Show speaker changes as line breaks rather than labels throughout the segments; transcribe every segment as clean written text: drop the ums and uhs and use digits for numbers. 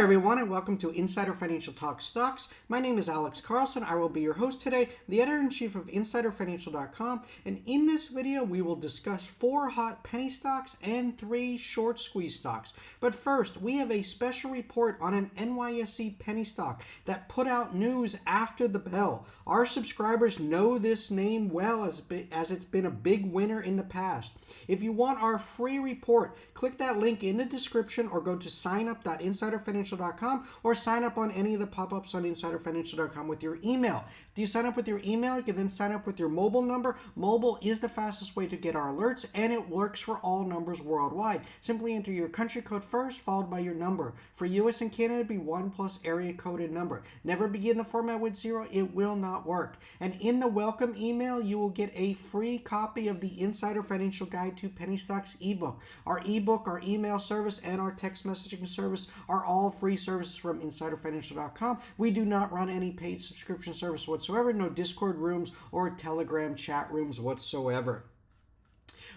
Everyone, and welcome to Insider Financial Talk Stocks. My name is Alex Carlson. I will be your host today, the editor-in-chief of InsiderFinancial.com, and in this video we will discuss 4 hot penny stocks and 3 short squeeze stocks. But first, we have a special report on an NYSE penny stock that put out news after the bell. Our subscribers know this name well as it's been a big winner in the past. If you want our free report, click that link in the description or go to signup.insiderfinancial.com or sign up on any of the pop-ups on insiderfinancial.com with your email. If you sign up with your email, you can then sign up with your mobile number. Mobile is the fastest way to get our alerts, and it works for all numbers worldwide. Simply enter your country code first, followed by your number. For US and Canada, it'd be 1 plus area coded number. Never begin the format with 0. It will not work. And in the welcome email, you will get a free copy of the Insider Financial Guide to Penny Stocks ebook. Our ebook, our email service, and our text messaging service are all free services from InsiderFinancial.com. We do not run any paid subscription service whatsoever, no Discord rooms or Telegram chat rooms whatsoever.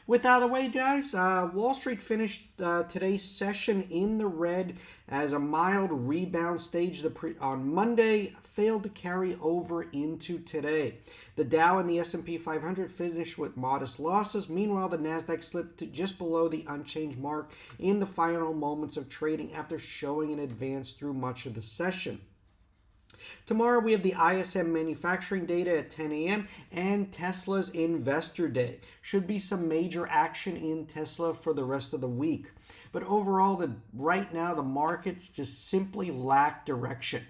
With out of the way, guys, Wall Street finished today's session in the red as a mild rebound stage on Monday failed to carry over into today. The Dow and the S&P 500 finished with modest losses. Meanwhile, the NASDAQ slipped to just below the unchanged mark in the final moments of trading after showing an advance through much of the session. Tomorrow we have the ISM manufacturing data at 10 a.m. and Tesla's Investor Day. Should be some major action in Tesla for the rest of the week. But overall, right now, the markets just simply lack direction.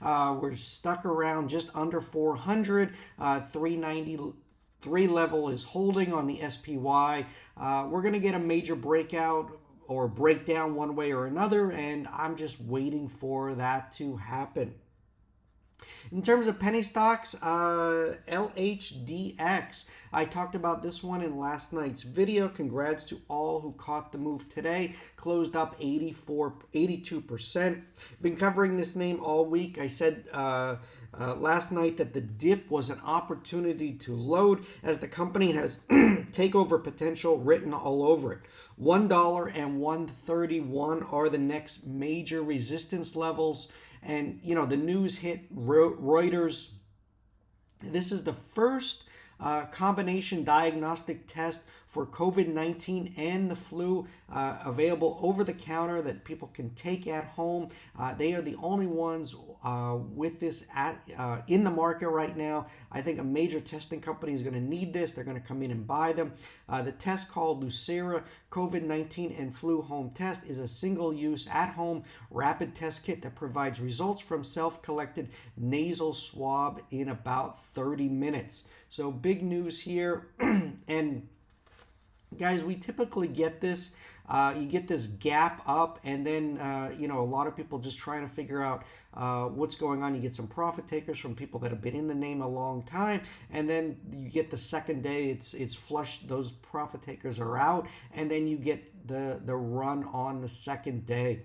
We're stuck around just under 400, 393 level is holding on the SPY. We're going to get a major breakout or breakdown one way or another, and I'm just waiting for that to happen. In terms of penny stocks, LHDX, I talked about this one in last night's video. Congrats to all who caught the move today. Closed up 82%. Been covering this name all week. I said last night that the dip was an opportunity to load as the company has takeover potential written all over it. $1 and $1.31 are the next major resistance levels. And, you know, the news hit Reuters. This is the first combination diagnostic test for COVID-19 and the flu available over the counter that people can take at home. They are the only ones with this in the market right now. I think a major testing company is going to need this. They're going to come in and buy them. The test called Lucira COVID-19 and Flu Home Test is a single-use at-home rapid test kit that provides results from self-collected nasal swab in about 30 minutes. So big news here. And guys, we typically get this. You get this gap up, and then a lot of people just trying to figure out what's going on. You get some profit takers from people that have been in the name a long time, and then you get the second day. It's flush. Those profit takers are out, and then you get the run on the second day.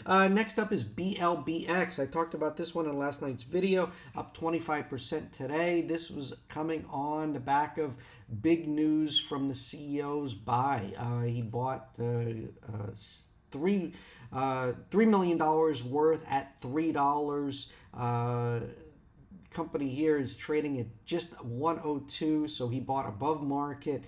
Next up is BLBX. I talked about this one in last night's video, up 25% today. This was coming on the back of big news from the CEO's buy. He bought $3 million worth at $3. Company here is trading at just 102, so he bought above market.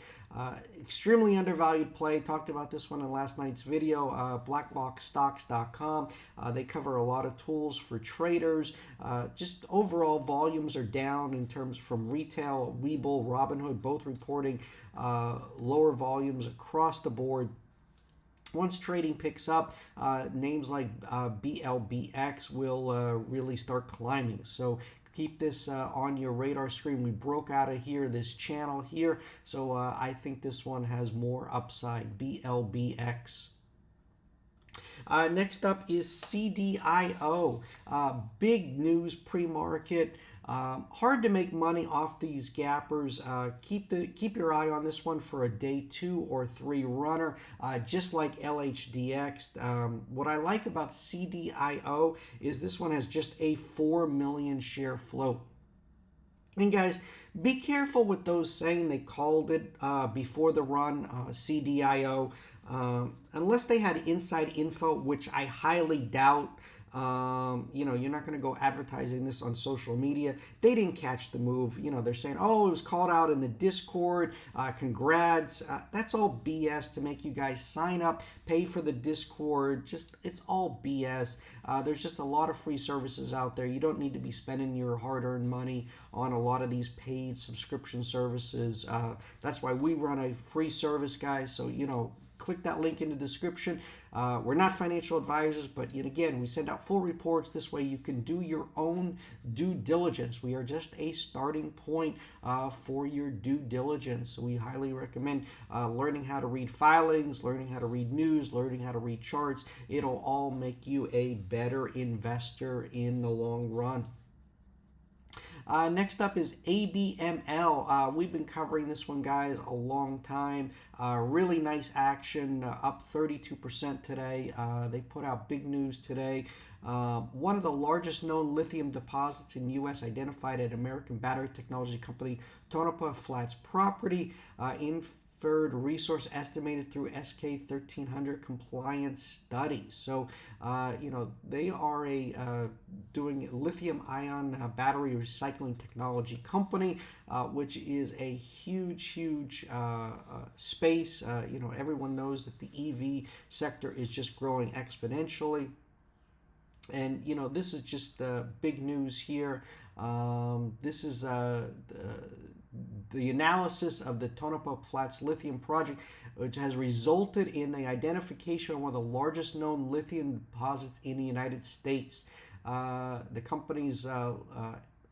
Extremely undervalued play. Talked about this one in last night's video. Blackboxstocks.com. They cover a lot of tools for traders. Just overall volumes are down in terms from retail. Webull, Robinhood, both reporting lower volumes across the board. Once trading picks up, names like BLBX will really start climbing. So keep this on your radar screen. We broke out of here, this channel here. So I think this one has more upside, BLBX. Next up is CDIO. Big news pre-market. Hard to make money off these gappers. Keep your eye on this one for a day 2 or 3 runner, just like LHDX. What I like about CDIO is this one has just a 4 million share float. And guys, be careful with those saying they called it before the run, CDIO. Unless they had inside info, which I highly doubt. You're not going to go advertising this on social media. They didn't catch the move. They're saying, oh, it was called out in the Discord. Congrats. That's all BS to make you guys sign up, pay for the Discord. It's all BS. There's just a lot of free services out there. You don't need to be spending your hard-earned money on a lot of these paid subscription services. That's why we run a free service, guys. So, click that link in the description. We're not financial advisors, but yet again, we send out full reports. This way you can do your own due diligence. We are just a starting point for your due diligence. We highly recommend learning how to read filings, learning how to read news, learning how to read charts. It'll all make you a better investor in the long run. Next up is ABML. We've been covering this one, guys, a long time. Really nice action, up 32% today. They put out big news today. One of the largest known lithium deposits in U.S. identified at American battery technology company Tonopah Flats property. Inferred resource estimated through SK 1300 compliance studies. So, they are doing lithium-ion battery recycling technology company, which is a huge space. Everyone knows that the EV sector is just growing exponentially. And, this is just big news here. This is the analysis of the Tonopah Flats lithium project, which has resulted in the identification of one of the largest known lithium deposits in the United States. The company's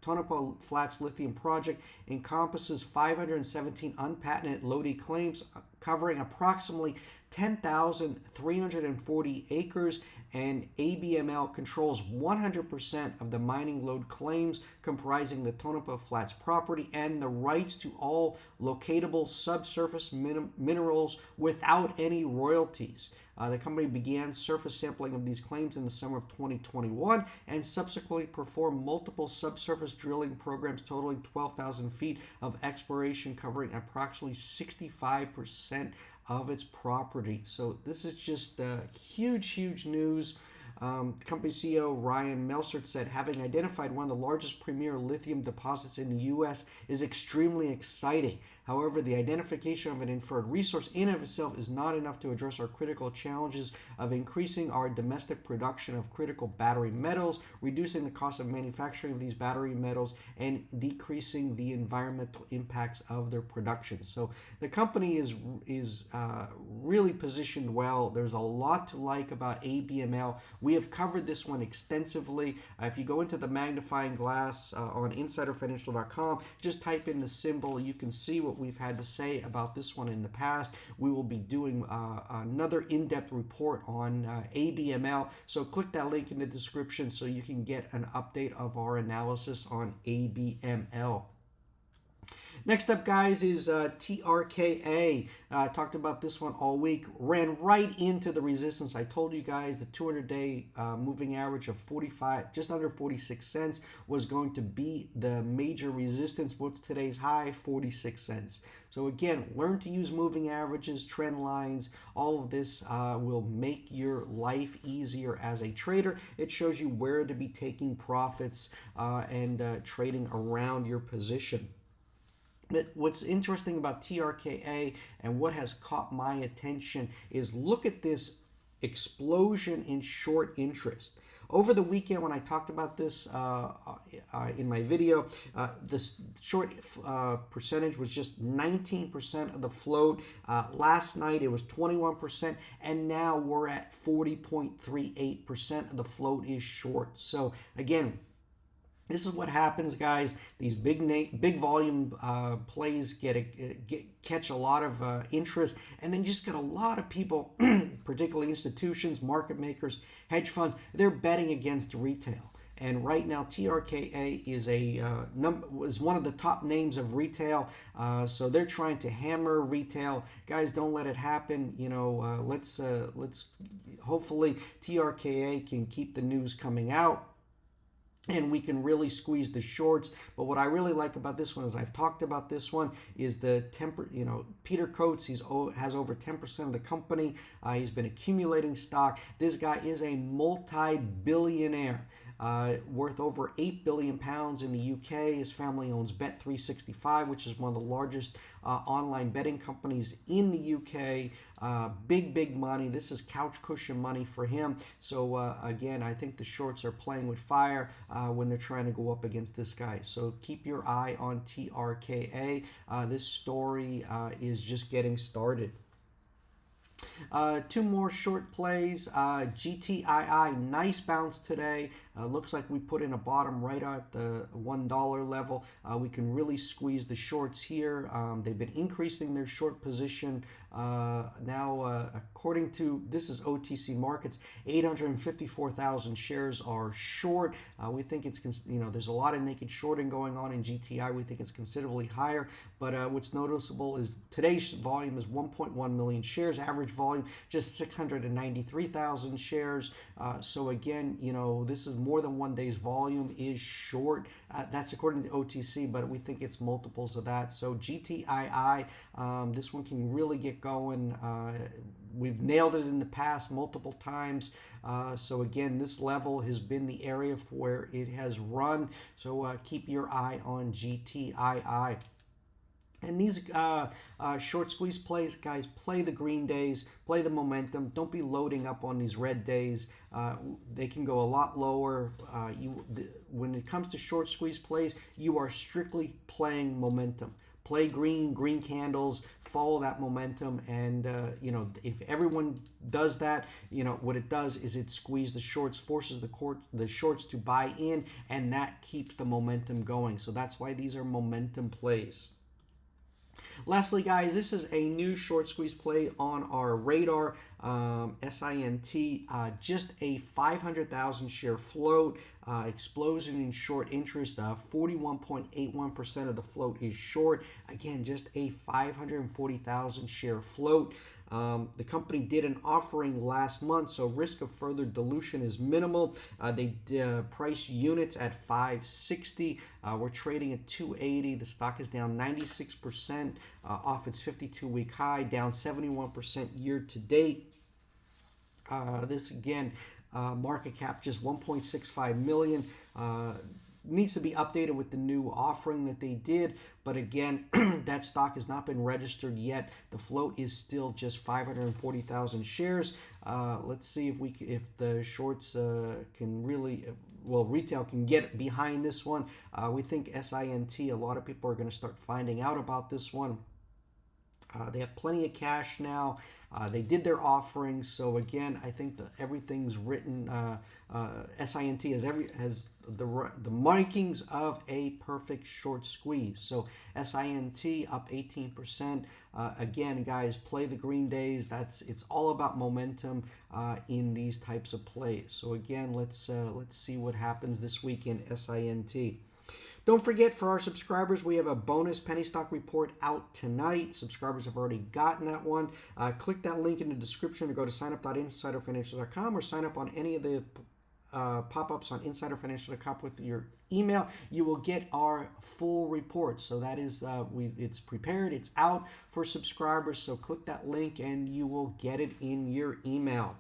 Tonopah Flats lithium project encompasses 517 unpatented LHDX claims covering approximately 10,340 acres, and ABML controls 100% of the mining load claims comprising the Tonopah Flats property and the rights to all locatable subsurface minerals without any royalties. The company began surface sampling of these claims in the summer of 2021 and subsequently performed multiple subsurface drilling programs totaling 12,000 feet of exploration covering approximately 65% of its property. So this is just huge news. Company CEO Ryan Melsert said, having identified one of the largest premier lithium deposits in the U.S. is extremely exciting. However, the identification of an inferred resource in and of itself is not enough to address our critical challenges of increasing our domestic production of critical battery metals, reducing the cost of manufacturing of these battery metals, and decreasing the environmental impacts of their production. So the company is really positioned well. There's a lot to like about ABML. We have covered this one extensively. If you go into the magnifying glass on insiderfinancial.com, just type in the symbol. You can see what we've had to say about this one in the past. We will be doing another in-depth report on ABML. So click that link in the description so you can get an update of our analysis on ABML. Next up, guys, is TRKA. Talked about this one all week. Ran right into the resistance. I told you guys the 200-day moving average of 45, just under 46 cents was going to be the major resistance. What's today's high? 46 cents. So again, learn to use moving averages, trend lines. All of this will make your life easier as a trader. It shows you where to be taking profits and trading around your position. But what's interesting about TRKA and what has caught my attention is look at this explosion in short interest. Over the weekend, when I talked about this in my video, the short percentage was just 19% of the float. Last night, it was 21%, and now we're at 40.38% of the float is short. So again, this is what happens, guys. These big volume plays catch a lot of interest, and then just get a lot of people, particularly institutions, market makers, hedge funds. They're betting against retail. And right now, TRKA is one of the top names of retail. So they're trying to hammer retail. Guys, don't let it happen. Let's hopefully TRKA can keep the news coming out. and we can really squeeze the shorts. But what I really like about this one, as I've talked about this one, is the Peter Coates. Has over 10% of the company. He's been accumulating stock. This guy is a multi-billionaire. Worth over 8 billion pounds in the UK. His family owns Bet365, which is one of the largest online betting companies in the UK. Big money. This is couch cushion money for him. So again, I think the shorts are playing with fire when they're trying to go up against this guy. So keep your eye on TRKA. This story is just getting started. Two more short plays. GTII, nice bounce today. Looks like we put in a bottom right at the $1 level. We can really squeeze the shorts here. They've been increasing their short position. Now, according to, this is OTC Markets, 854,000 shares are short. We think it's, there's a lot of naked shorting going on in GTI. We think it's considerably higher. But what's noticeable is today's volume is 1.1 million shares. Average volume just 693,000 shares. So again, this is more than one day's volume is short. That's according to OTC, but we think it's multiples of that. So GTII, this one can really get going. We've nailed it in the past multiple times. So again, this level has been the area for where it has run. So keep your eye on GTII. And these short squeeze plays, guys, play the green days, play the momentum. Don't be loading up on these red days. They can go a lot lower. When it comes to short squeeze plays, you are strictly playing momentum. Play green candles, follow that momentum, and if everyone does that, what it does is it squeezes the shorts, forces the shorts to buy in, and that keeps the momentum going. So that's why these are momentum plays. Lastly, guys, this is a new short squeeze play on our radar. SINT, just a 500,000 share float, explosion in short interest. 41.81% of the float is short. Again, just a 540,000 share float. The company did an offering last month, so risk of further dilution is minimal. They price units at 560. We're trading at 280. The stock is down 96% off its 52-week high, down 71% year to date. This again, market cap just 1.65 million. Needs to be updated with the new offering that they did, but again, that stock has not been registered yet. The float is still just 540,000 shares. Let's see if the shorts can really, retail can get behind this one. We think SINT, a lot of people are going to start finding out about this one. They have plenty of cash now. They did their offerings, so again, I think that everything's written. SINT has the markings of a perfect short squeeze. So SINT up 18%. Again, guys, play the green days. It's all about momentum in these types of plays. So again, let's see what happens this week in SINT. Don't forget, for our subscribers, we have a bonus penny stock report out tonight. Subscribers have already gotten that one. Click that link in the description to go to signup.insiderfinancial.com or sign up on any of the pop-ups on insiderfinancial.com with your email. You will get our full report. So that is, it's prepared, it's out for subscribers. So click that link and you will get it in your email.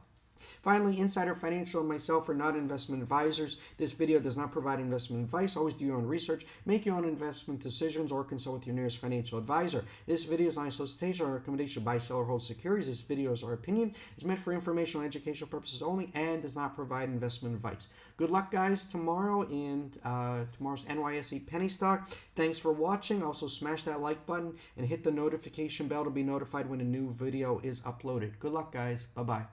Finally, Insider Financial and myself are not investment advisors. This video does not provide investment advice. Always do your own research, make your own investment decisions, or consult with your nearest financial advisor. This video is not a solicitation or recommendation to buy, sell, or hold securities. This video is our opinion. It's meant for informational and educational purposes only and does not provide investment advice. Good luck, guys, tomorrow in tomorrow's NYSE penny stock. Thanks for watching. Also, smash that like button and hit the notification bell to be notified when a new video is uploaded. Good luck, guys. Bye-bye.